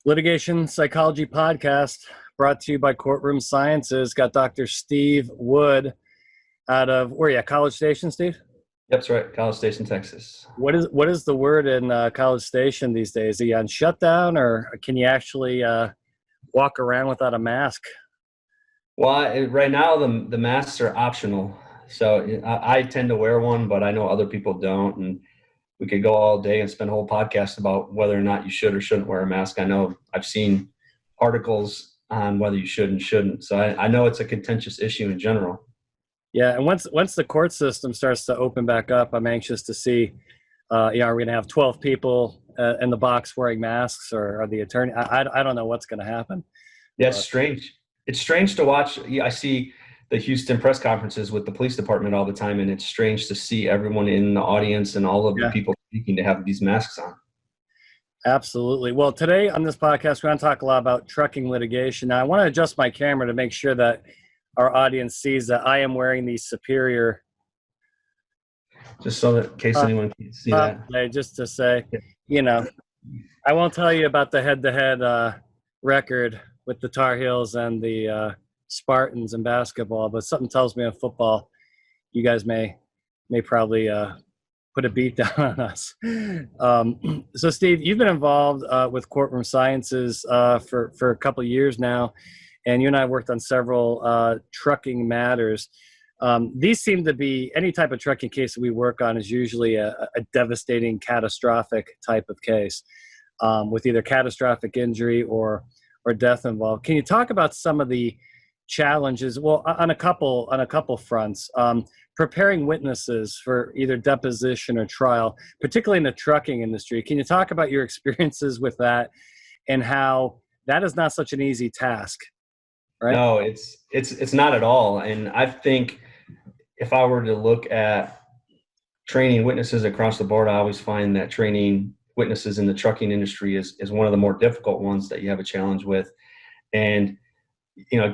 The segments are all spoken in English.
Litigation Psychology Podcast, brought to you by Courtroom Sciences. Got Dr. Steve Wood out of, where are you at, College Station, Steve? Yep, that's right. College Station, Texas. What is the word in College Station these days? Are you on shutdown, or can you actually walk around without a mask? Well, right now the masks are optional. So I tend to wear one, but I know other people don't. And we could go all day and spend a whole podcast about whether or not you should or shouldn't wear a mask. I know I've seen articles on whether you should and shouldn't. So I know it's a contentious issue in general. Yeah, and once the court system starts to open back up, I'm anxious to see, are we going to have 12 people in the box wearing masks, or are the attorney? I don't know what's going to happen. Yeah, it's strange. It's strange to watch. I see the Houston press conferences with the police department all the time, and it's strange to see everyone in the audience and all of the people speaking to have these masks on. Absolutely. Well, today on this podcast, we're going to talk a lot about trucking litigation. Now, I want to adjust my camera to make sure that our audience sees that I am wearing the superior. Just so that in case anyone can see that. Just to say, I won't tell you about the head-to-head record with the Tar Heels and the Spartans in basketball, but something tells me in football, you guys may probably put a beat down on us. So Steve, you've been involved with Courtroom Sciences for a couple of years now, and you and I worked on several trucking matters. These seem to be, any type of trucking case that we work on is usually a devastating, catastrophic type of case with either catastrophic injury or death involved. Can you talk about some of the challenges? Well, on a couple fronts, preparing witnesses for either deposition or trial, particularly in the trucking industry. Can you talk about your experiences with that and how that is not such an easy task, right? No, it's not at all. And I think if I were to look at training witnesses across the board, I always find that training witnesses in the trucking industry is one of the more difficult ones that you have a challenge with. And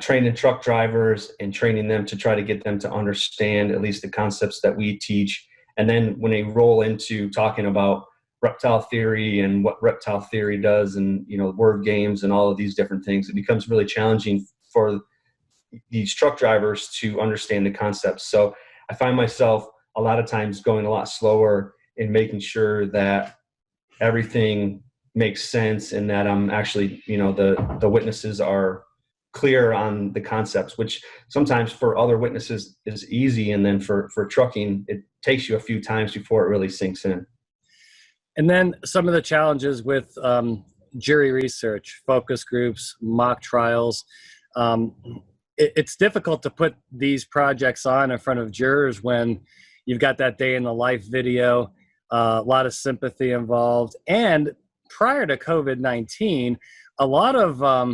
training truck drivers and training them to try to get them to understand at least the concepts that we teach. And then when they roll into talking about reptile theory and what reptile theory does and, word games and all of these different things, it becomes really challenging for these truck drivers to understand the concepts. So I find myself a lot of times going a lot slower in making sure that everything makes sense and that I'm actually, the witnesses are clear on the concepts, which sometimes for other witnesses is easy. And then for trucking, it takes you a few times before it really sinks in. And then some of the challenges with jury research, focus groups, mock trials. It's difficult to put these projects on in front of jurors when you've got that day in the life video, a lot of sympathy involved. And prior to COVID-19, a lot of, I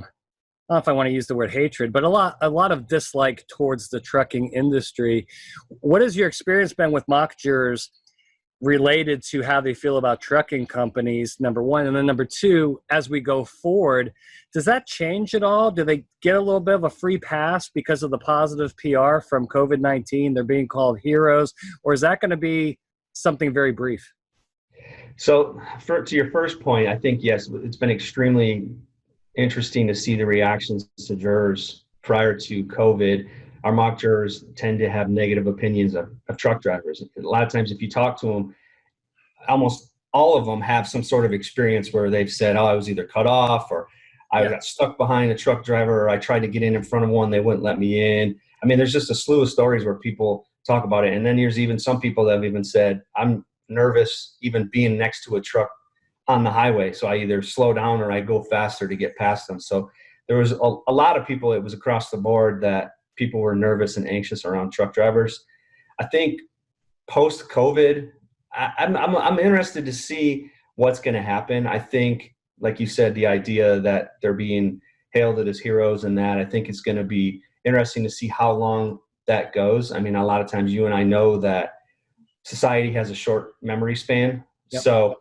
don't know if I want to use the word hatred, but a lot of dislike towards the trucking industry. What has your experience been with mock jurors related to how they feel about trucking companies, number one? And then number two, as we go forward, does that change at all? Do they get a little bit of a free pass because of the positive PR from COVID-19? They're being called heroes, or is that going to be something very brief? So to your first point, I think, yes, it's been extremely interesting to see the reactions to jurors prior to COVID. Our mock jurors tend to have negative opinions of truck drivers. A lot of times if you talk to them, almost all of them have some sort of experience where they've said, I was either cut off, or I got stuck behind a truck driver, or I tried to get in front of one, they wouldn't let me in. I mean, there's just a slew of stories where people talk about it. And then there's even some people that have even said, I'm nervous even being next to a truck on the highway. So I either slow down or I go faster to get past them. So there was a lot of people, it was across the board, that people were nervous and anxious around truck drivers. I think post-COVID, I'm interested to see what's going to happen. I think, like you said, the idea that they're being hailed as heroes and that, I think it's going to be interesting to see how long that goes. I mean, a lot of times you and I know that society has a short memory span. Yep. So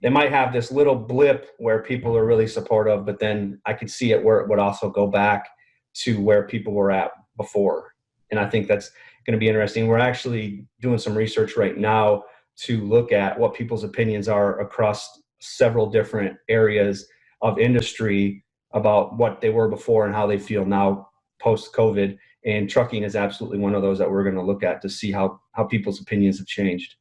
they might have this little blip where people are really supportive, but then I could see it where it would also go back to where people were at before. And I think that's going to be interesting. We're actually doing some research right now to look at what people's opinions are across several different areas of industry about what they were before and how they feel now post-COVID. And trucking is absolutely one of those that we're going to look at to see how people's opinions have changed.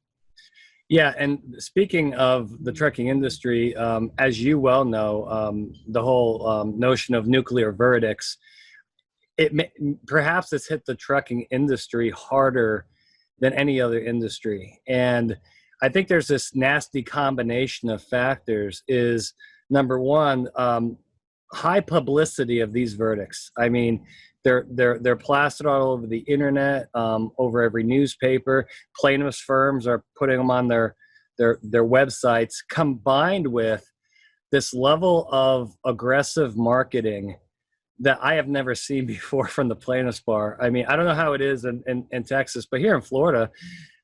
Yeah, and speaking of the trucking industry, as you well know, the whole notion of nuclear verdicts, perhaps it's hit the trucking industry harder than any other industry. And I think there's this nasty combination of factors. Is number one, high publicity of these verdicts. I mean, they're plastered all over the internet, over every newspaper. Plaintiffs' firms are putting them on their websites, combined with this level of aggressive marketing that I have never seen before from the plaintiffs' bar. I mean, I don't know how it is in Texas, but here in Florida,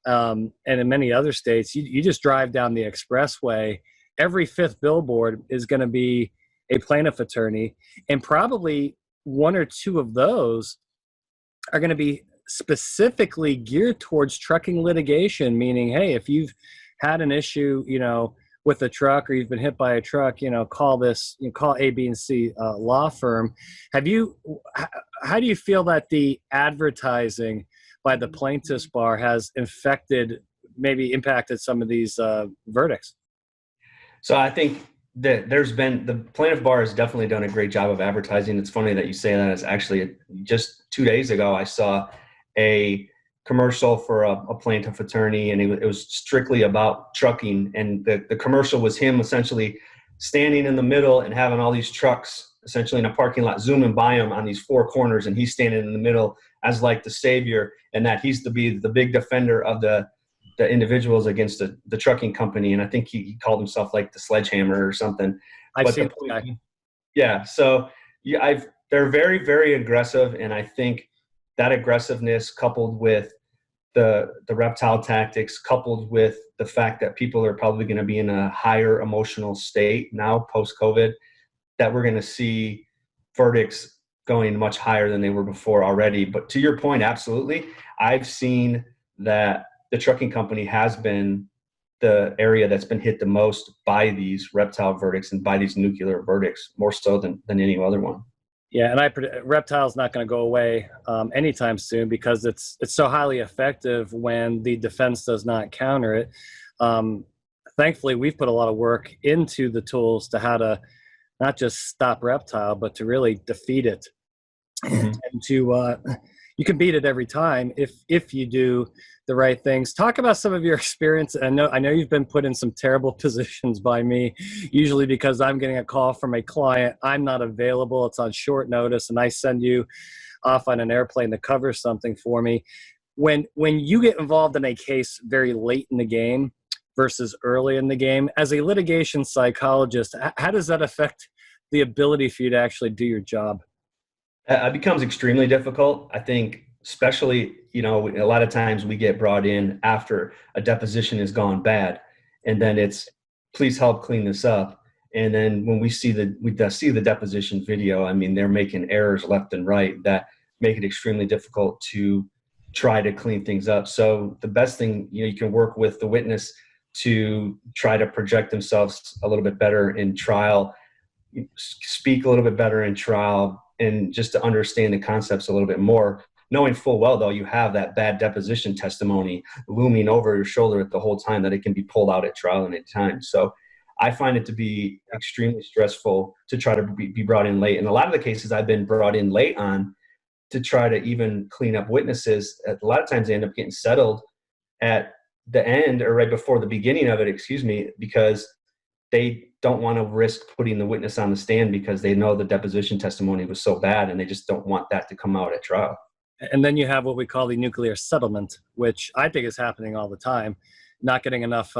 and in many other states, you just drive down the expressway. Every fifth billboard is going to be a plaintiff attorney, and probably one or two of those are going to be specifically geared towards trucking litigation, meaning, hey, if you've had an issue, with a truck, or you've been hit by a truck, call this, call A, B, and C law firm. How do you feel that the advertising by the plaintiffs' bar has maybe impacted some of these verdicts? So I think that the plaintiff bar has definitely done a great job of advertising. It's funny that you say that. It's actually just 2 days ago, I saw a commercial for a plaintiff attorney, and it was strictly about trucking. And the commercial was him essentially standing in the middle and having all these trucks essentially in a parking lot zooming by him on these four corners, and he's standing in the middle as like the savior, and that he's to be the big defender of the individuals against the trucking company. And I think he called himself like the sledgehammer or something. I've seen that. Yeah. So they're very, very aggressive. And I think that aggressiveness, coupled with the reptile tactics, coupled with the fact that people are probably going to be in a higher emotional state now post-COVID, that we're going to see verdicts going much higher than they were before already. But to your point, absolutely. I've seen that the trucking company has been the area that's been hit the most by these reptile verdicts and by these nuclear verdicts, more so than any other one. Yeah, and reptile's not going to go away anytime soon, because it's so highly effective when the defense does not counter it. Thankfully, we've put a lot of work into the tools to how to not just stop reptile, but to really defeat it. Mm-hmm. And to you can beat it every time if you do the right things. Talk about some of your experience. I know you've been put in some terrible positions by me, usually because I'm getting a call from a client. I'm not available. It's on short notice, and I send you off on an airplane to cover something for me. When you get involved in a case very late in the game versus early in the game, as a litigation psychologist, how does that affect the ability for you to actually do your job? It becomes extremely difficult. I think, especially, a lot of times we get brought in after a deposition has gone bad, and then it's, please help clean this up. And then when we see the deposition video, I mean, they're making errors left and right that make it extremely difficult to try to clean things up. So the best thing, you can work with the witness to try to project themselves a little bit better in trial, speak a little bit better in trial, and just to understand the concepts a little bit more, knowing full well, though, you have that bad deposition testimony looming over your shoulder at the whole time, that it can be pulled out at trial at any time. So I find it to be extremely stressful to try to be brought in late. And a lot of the cases I've been brought in late on to try to even clean up witnesses, a lot of times they end up getting settled at the end or right before the beginning of it, because they don't want to risk putting the witness on the stand because they know the deposition testimony was so bad, and they just don't want that to come out at trial. And then you have what we call the nuclear settlement, which I think is happening all the time, not getting enough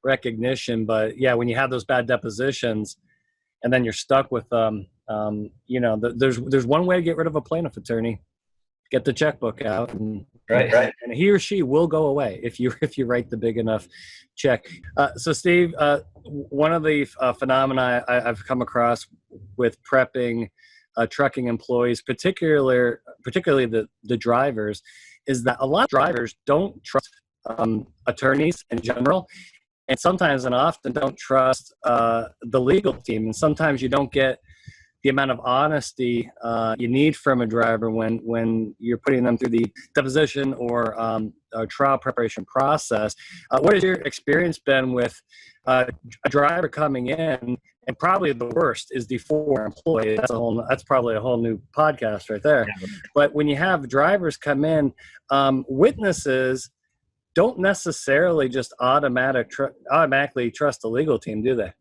recognition. But yeah, when you have those bad depositions and then you're stuck with there's one way to get rid of a plaintiff attorney: get the checkbook out, and right. And he or she will go away if you write the big enough check. So Steve, one of the phenomena I've come across with prepping trucking employees, particularly the drivers, is that a lot of drivers don't trust attorneys in general, and sometimes and often don't trust the legal team. And sometimes you don't get the amount of honesty you need from a driver when you're putting them through the deposition or a trial preparation process. What has your experience been with a driver coming in? And probably the worst is the former employee. That's probably a whole new podcast right there. Yeah. But when you have drivers come in, witnesses don't necessarily just automatically trust the legal team, do they?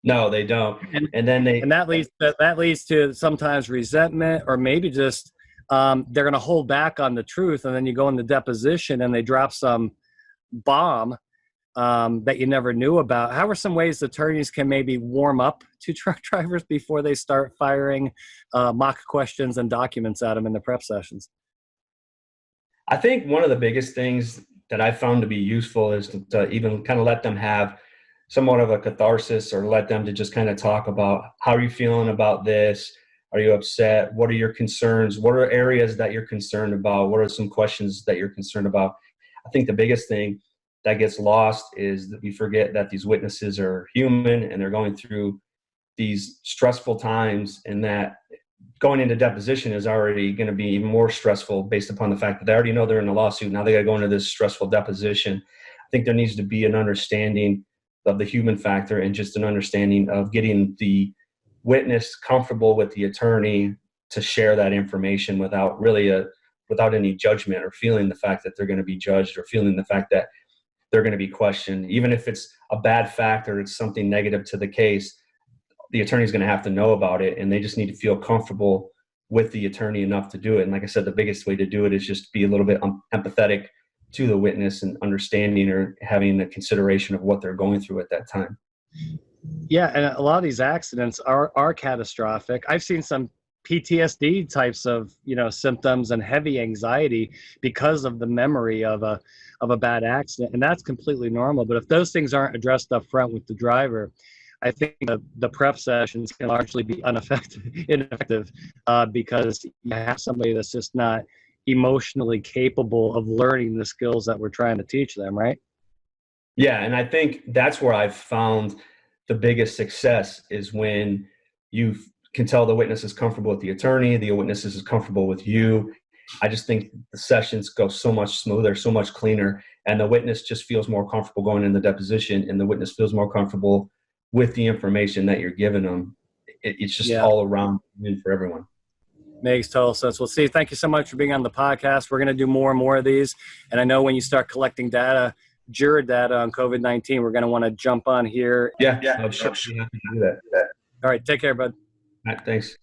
No, they don't. And that leads to sometimes resentment, or maybe just they're going to hold back on the truth, and then you go in the deposition and they drop some bomb that you never knew about. How are some ways attorneys can maybe warm up to truck drivers before they start firing mock questions and documents at them in the prep sessions? I think one of the biggest things that I found to be useful is to even kind of let them have somewhat of a catharsis, or let them to just kind of talk about, how are you feeling about this? Are you upset? What are your concerns? What are areas that you're concerned about? What are some questions that you're concerned about? I think the biggest thing that gets lost is that we forget that these witnesses are human and they're going through these stressful times, and that going into deposition is already going to be even more stressful based upon the fact that they already know they're in a lawsuit. Now they got to go into this stressful deposition. I think there needs to be an understanding of the human factor, and just an understanding of getting the witness comfortable with the attorney to share that information without any judgment, or feeling the fact that they're going to be judged, or feeling the fact that they're going to be questioned. Even if it's a bad fact or it's something negative to the case, the attorney's going to have to know about it, and they just need to feel comfortable with the attorney enough to do it. And like I said, the biggest way to do it is just be a little bit empathetic to the witness, and understanding or having a consideration of what they're going through at that time. Yeah, and a lot of these accidents are catastrophic. I've seen some PTSD types of symptoms and heavy anxiety because of the memory of a bad accident, and that's completely normal. But if those things aren't addressed up front with the driver, I think the prep sessions can largely be ineffective because you have somebody that's just not emotionally capable of learning the skills that we're trying to teach them, right? Yeah, and I think that's where I've found the biggest success, is when you can tell the witness is comfortable with the attorney, the witness is comfortable with you. I just think the sessions go so much smoother, so much cleaner, and the witness just feels more comfortable going in the deposition, and the witness feels more comfortable with the information that you're giving them. It's just all around win for everyone. Makes total sense. Well, Steve, thank you so much for being on the podcast. We're going to do more and more of these. And I know when you start collecting data, juror data on COVID-19, we're going to want to jump on here. Yeah. I'm sure happy to do that. All right. Take care, bud. All right, thanks.